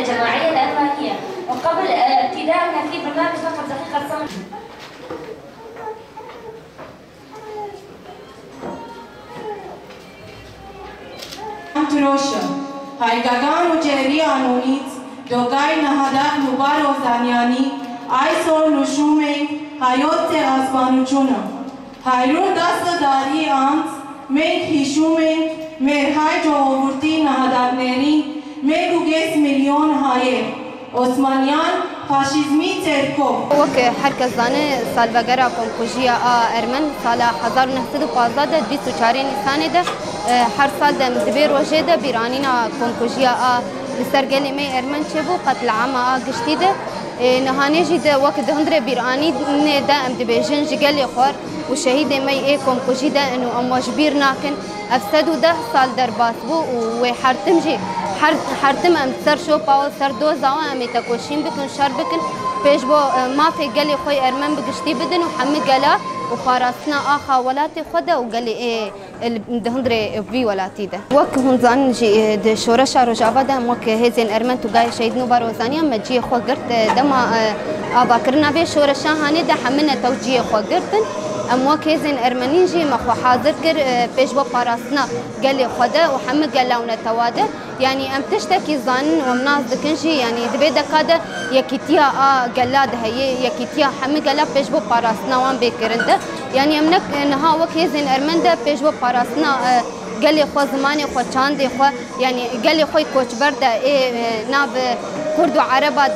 الجماعية الألمانية. وقبل ابتدائنا في برنامج نقل دقيقة صمت. تروشا هایگاگان و جهری آنونیت دوگای نهادات نوبار وزانیانی آیسور نشومه هایوت اسبانوچونا هایرون دست داری آنس میک هیشومه مرهای جوورتی نهادات نری میگوگس میلیون های عثمانیان فاشیزمی ترکو وک حرکت زانه سالوگرا کمکوژیا ارمن سال 1915 24 نیسان ده هر سال ده مدبی روزه ده بیرانینا کمکوژیا لسرگلی می ارمن چه بو قتل عام گشتی ده نهانه جی ده وقت هندره بیرانی نه ده مدبیجن جگلی خور و شهید می ای کمکوژی ده انو امواجبیر ناکن افسدو 10 سال در باس بو و حرتم جی حرتم ام سر شو پاو سر دو زاوا ام تکوشین بکن شر بکن پیش بو ما في گلی خوی ارمن بگشتی بدن و همه گلا و پاراستنا آخا ولاتی خود و گلی دهندره وی ولاتی ده وک هنزان جی ده شورش روجاوا ده وک هزین ارمن تو گای شهید نو باروزانیا مجی خو گرت دما آبا کرنا به شورشان هانه ده همه توجیه خو گرتن ام وک هزین ارمنی جی مخو حاضر کر پیش بو پاراستنا گلی خود و همه گلاونه تواده يعني ام تشتكي ظن ومناز دكنجي يعني دبي دكاده يكيتيا قلاد هي يكيتيا حمي قلاب بيش بو باراسنا وان بكرنده يعني امنك نها وكيزن ارمنده بيش بو باراسنا قال لي خو زماني خو چاندي خو يعني قال لي خوي كوچ برده ناب كرد وعربه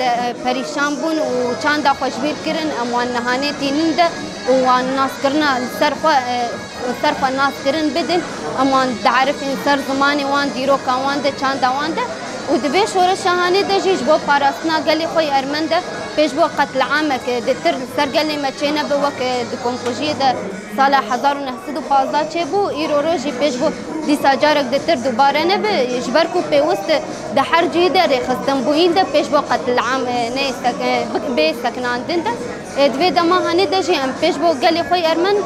پريشان بون وچاندا خوشبير كرن اموان نهانه تينده وان ناس كرنا سرخ الناس كرن بدن امان تعرف ان سر زماني وان ديرو كوان ده چاندا وان ده ودبي شورش شهاني ده جيش بو باراسنا قال لي خوي ارمنده بيش بو قتل عامك دتر سر قال لي ما تشينا بوك دكونكوجي ده سال 1915 چبو ايرو روجي بيش بو دي ساجارك دتر دوباره نب يجبركو بيوست ده حرجي ده رخصتن بوين ده بيش بو قتل عام نيستك بي سكنان ده دوی دما هنی دجی ام پیش بو گلی خوی ارمن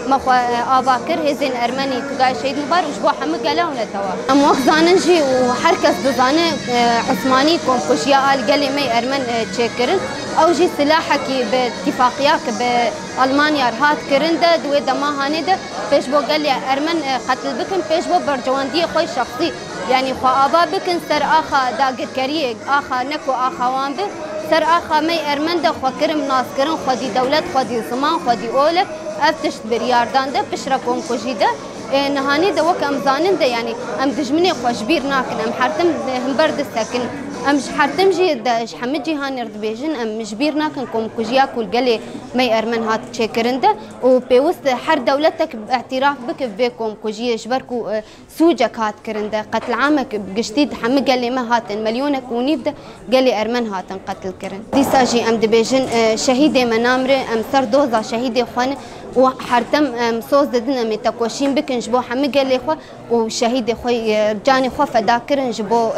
مخو آباکر هزین ارمنی تو گای شهید مبارک وش بو همه گلاون لتوا ام وقت زانن جی و هر کس دزانه عثمانی کمکوشیا آل گلی می ارمن چکرن او جی سلاحه کی به اتفاقیا که به المانیا رهات کرن ده دوی دما هنی ده پیش بو گلی ارمن قتل بکن پیش بو برجواندی خوی شخصی یعنی خو آبا بکن سر آخا داگر کریه آخا نکو آخا وان به سر آخا می ارمنده خو کرم ناس کرن خودی دولت خودی زمان خودی اولک افتشت بریاردان ده پشرا کمکوژی ده نهانی ده وک ام زانن ده یعنی ام دجمنی خوشبیر ناکن ام حرتم هم برد سکن ام حرتم جی ده حمد جهان رد بیجن ام مجبیر ناکن کمکوژیا کول گلی می ارمن هات چکرن ده و پیوست هر دولتک اعتراف بک به کمکوژی جبرکو سوجک هات کرن ده قتل عامک بگشتید همه گلی ما هاتن مليونك ونيب ده گلی ارمن هاتن قتل کرن دی ساجی ام دبیجن شهید منامره ام سر دوزا شهید خوان و حرتم صوص ددنا مي تكوشين بكن جبو حمي قال لي خو وشهيد خوي جاني خو فداكرن جبو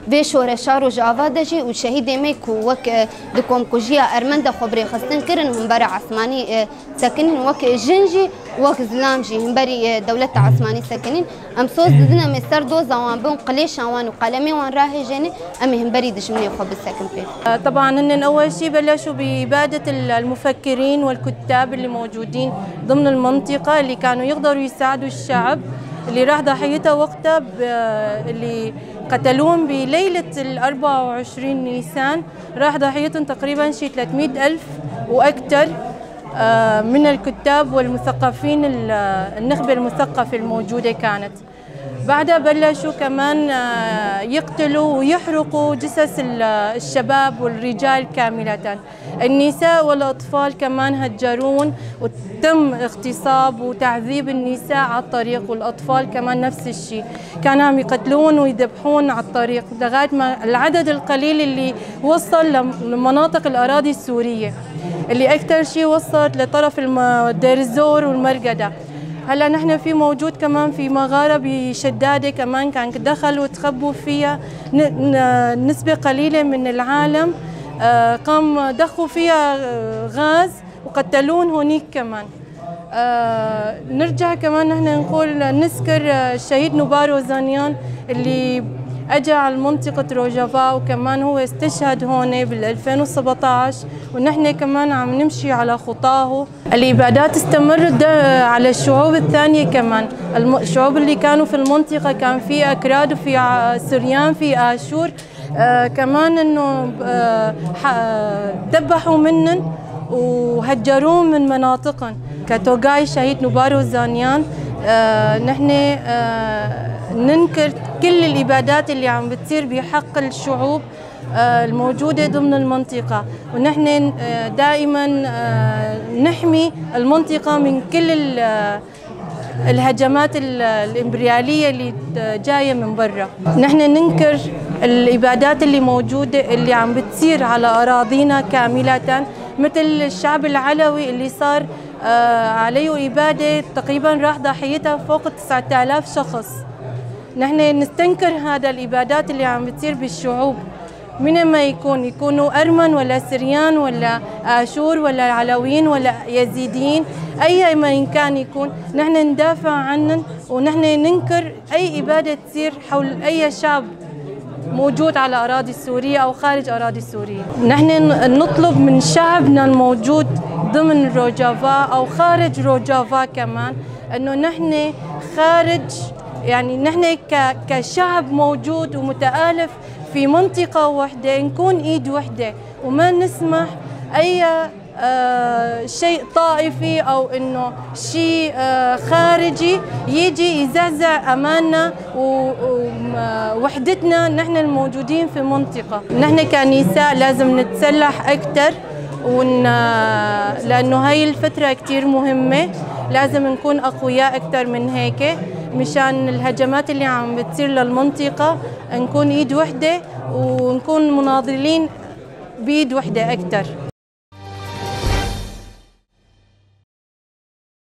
بيشور شارو جافا دجي وشهيد ميكو وك دكم كوجيا ارمنده خبري خستن كرن هم برا عثماني ساكنين وك جنجي وك زلامجي هم بري دولة عثماني ساكنين ام صوص ددنا مي سر دو زوان بون قليش وان وقلمي وان راهي جاني ام هم بري دجمني خو بالسكن بي طبعا هن اول شيء بلشوا بإبادة المفكرين والكتاب اللي موجودين ضمن المنطقة اللي كانوا يقدروا يساعدوا الشعب اللي راح ضحيته وقتها اللي قتلوهم بليلة 24 نيسان راح ضحيتهم تقريبا شي 300,000 وأكثر من الكتاب والمثقفين النخبة المثقفة الموجودة كانت. بعدها بلشوا كمان يقتلوا ويحرقوا جثث الشباب والرجال كاملة. النساء والأطفال كمان هجرون وتم اغتصاب وتعذيب النساء على الطريق والأطفال كمان نفس الشيء. كانوا عم يقتلون ويذبحون على الطريق لغاية ما العدد القليل اللي وصل لمناطق الأراضي السورية اللي أكثر شيء وصلت لطرف دير الزور والمرقدة. هلا نحن في موجود كمان في مغارة بشدادة كمان كان دخلوا وتخبوا فيها نسبة قليلة من العالم قام دخوا فيها غاز وقتلون هونيك كمان. نرجع كمان نحن نقول نذكر الشهيد نوبار وزانيان اللي اجى على منطقة روجافا وكمان هو استشهد هون بال 2017 ونحن كمان عم نمشي على خطاه. الإبادات استمرت على الشعوب الثانية كمان، الشعوب اللي كانوا في المنطقة كان في أكراد وفي سريان في آشور، كمان انه ذبحوا منن وهجروهم من مناطقهم. كتوغاي شهيد نوبارو زانيان نحن ننكر كل الإبادات اللي عم بتصير بحق الشعوب الموجودة ضمن المنطقة، ونحن دائما نحمي المنطقة من كل الهجمات الإمبريالية اللي جاية من برا. نحن ننكر الإبادات اللي موجودة اللي عم بتصير على أراضينا كاملة، مثل الشعب العلوي اللي صار عليه إبادة تقريبا راح ضحيتها فوق 9000 شخص. نحن نستنكر هذا الإبادات اللي عم بتصير بالشعوب من ما يكونوا أرمن ولا سريان ولا آشور ولا علويين ولا يزيديين، أي ما كان يكون نحن ندافع عنهم، ونحن ننكر أي إبادة تصير حول أي شعب موجود على أراضي سوريا أو خارج أراضي سوريا. نحن نطلب من شعبنا الموجود ضمن روجافا أو خارج روجافا كمان أنه نحن خارج، يعني نحن كشعب موجود ومتآلف في منطقة واحدة نكون إيد واحدة، وما نسمح أي شيء طائفي أو إنه شيء خارجي يجي يزعزع أماننا ووحدتنا نحن الموجودين في المنطقة. نحن كنساء لازم نتسلح أكثر، لأنه هاي الفترة كتير مهمة، لازم نكون أقوياء أكثر من هيك مشان الهجمات اللي عم بتصير للمنطقة، نكون إيد وحدة ونكون مناضلين بإيد وحدة أكثر.